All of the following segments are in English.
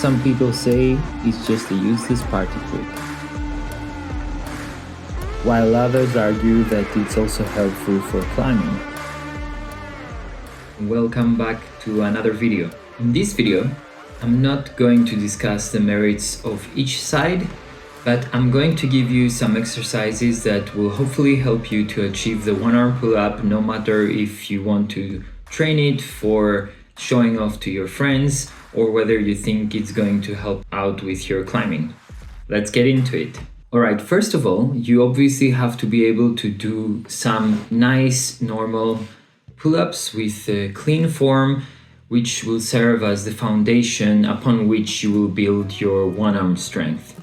Some people say it's just a useless party trick, while others argue that it's also helpful for climbing. Welcome back to another video. In this video, I'm not going to discuss the merits of each side, but I'm going to give you some exercises that will hopefully help you to achieve the one-arm pull-up, no matter if you want to train it for showing off to your friends or whether you think it's going to help out with your climbing. Let's get into it. Alright, first of all, you obviously have to be able to do some nice, normal pull-ups with a clean form, which will serve as the foundation upon which you will build your one-arm strength.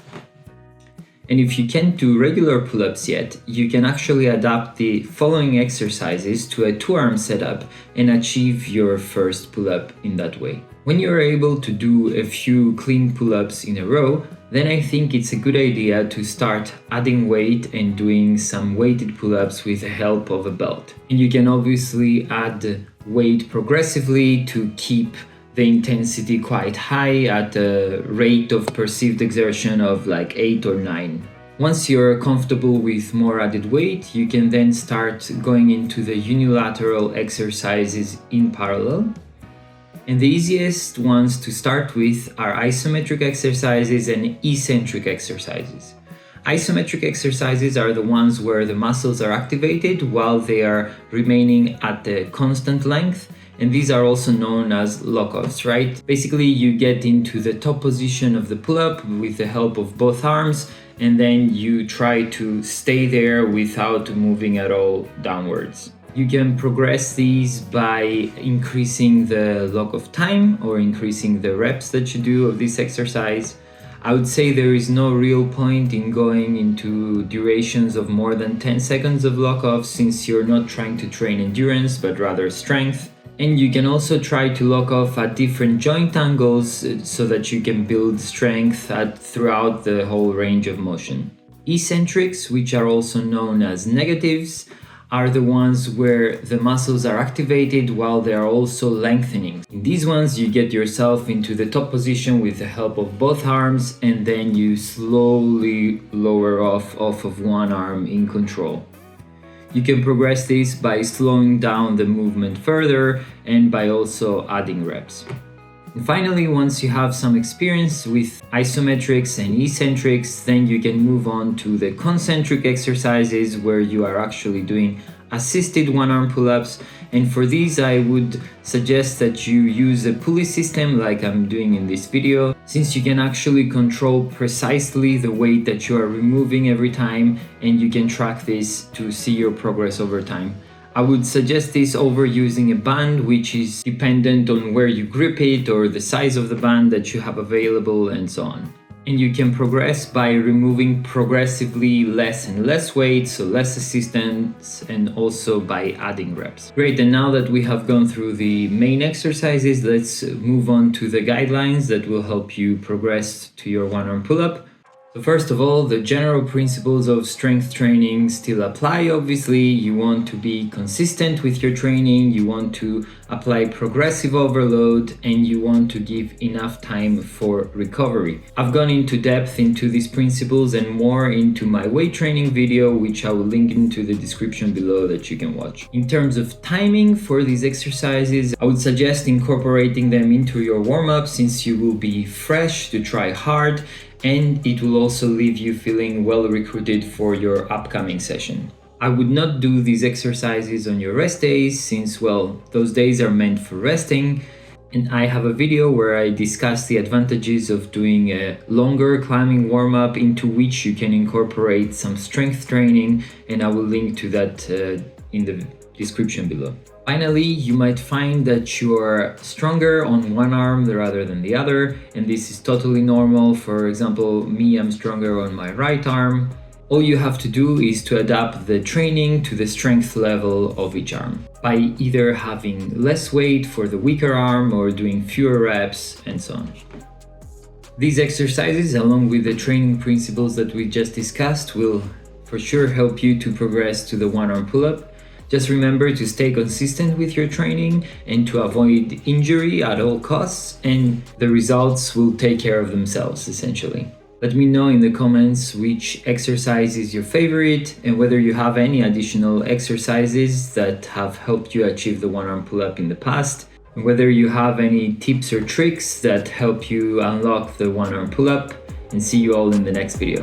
And if you can't do regular pull-ups yet, you can actually adapt the following exercises to a two-arm setup and achieve your first pull-up in that way. When you're able to do a few clean pull-ups in a row, then I think it's a good idea to start adding weight and doing some weighted pull-ups with the help of a belt. And you can obviously add weight progressively to keep the intensity quite high at a rate of perceived exertion of like 8 or 9. Once you're comfortable with more added weight, you can then start going into the unilateral exercises in parallel. And the easiest ones to start with are isometric exercises and eccentric exercises. Isometric exercises are the ones where the muscles are activated while they are remaining at a constant length. And these are also known as lock-offs, right? Basically, you get into the top position of the pull-up with the help of both arms, and then you try to stay there without moving at all downwards. You can progress these by increasing the lock-off time or increasing the reps that you do of this exercise. I would say there is no real point in going into durations of more than 10 seconds of lock-off, since you're not trying to train endurance, but rather strength. And you can also try to lock off at different joint angles so that you can build strength throughout the whole range of motion. Eccentrics, which are also known as negatives, are the ones where the muscles are activated while they are also lengthening. In these ones, you get yourself into the top position with the help of both arms, and then you slowly lower off of one arm in control. You can progress this by slowing down the movement further and by also adding reps. And finally, once you have some experience with isometrics and eccentrics, then you can move on to the concentric exercises where you are actually doing assisted one-arm pull-ups. And for these, I would suggest that you use a pulley system like I'm doing in this video, since you can actually control precisely the weight that you are removing every time, and you can track this to see your progress over time. I would suggest this over using a band, which is dependent on where you grip it or the size of the band that you have available and so on. And you can progress by removing progressively less and less weight, so less assistance, and also by adding reps. Great, and now that we have gone through the main exercises, let's move on to the guidelines that will help you progress to your one-arm pull-up. So first of all, the general principles of strength training still apply. Obviously, you want to be consistent with your training, you want to apply progressive overload, and you want to give enough time for recovery. I've gone into depth into these principles and more into my weight training video, which I will link into the description below that you can watch. In terms of timing for these exercises, I would suggest incorporating them into your warm-up, since you will be fresh to try hard, and it will also leave you feeling well recruited for your upcoming session. I would not do these exercises on your rest days, since, well, those days are meant for resting, and I have a video where I discuss the advantages of doing a longer climbing warm-up into which you can incorporate some strength training, and I will link to that in the description below. Finally, you might find that you're stronger on one arm rather than the other, and this is totally normal. For example, me, I'm stronger on my right arm. All you have to do is to adapt the training to the strength level of each arm by either having less weight for the weaker arm or doing fewer reps and so on. These exercises, along with the training principles that we just discussed, will for sure help you to progress to the one-arm pull-up. Just remember to stay consistent with your training and to avoid injury at all costs, and the results will take care of themselves, essentially. Let me know in the comments which exercise is your favorite and whether you have any additional exercises that have helped you achieve the one-arm pull-up in the past, and whether you have any tips or tricks that help you unlock the one-arm pull-up, and see you all in the next video.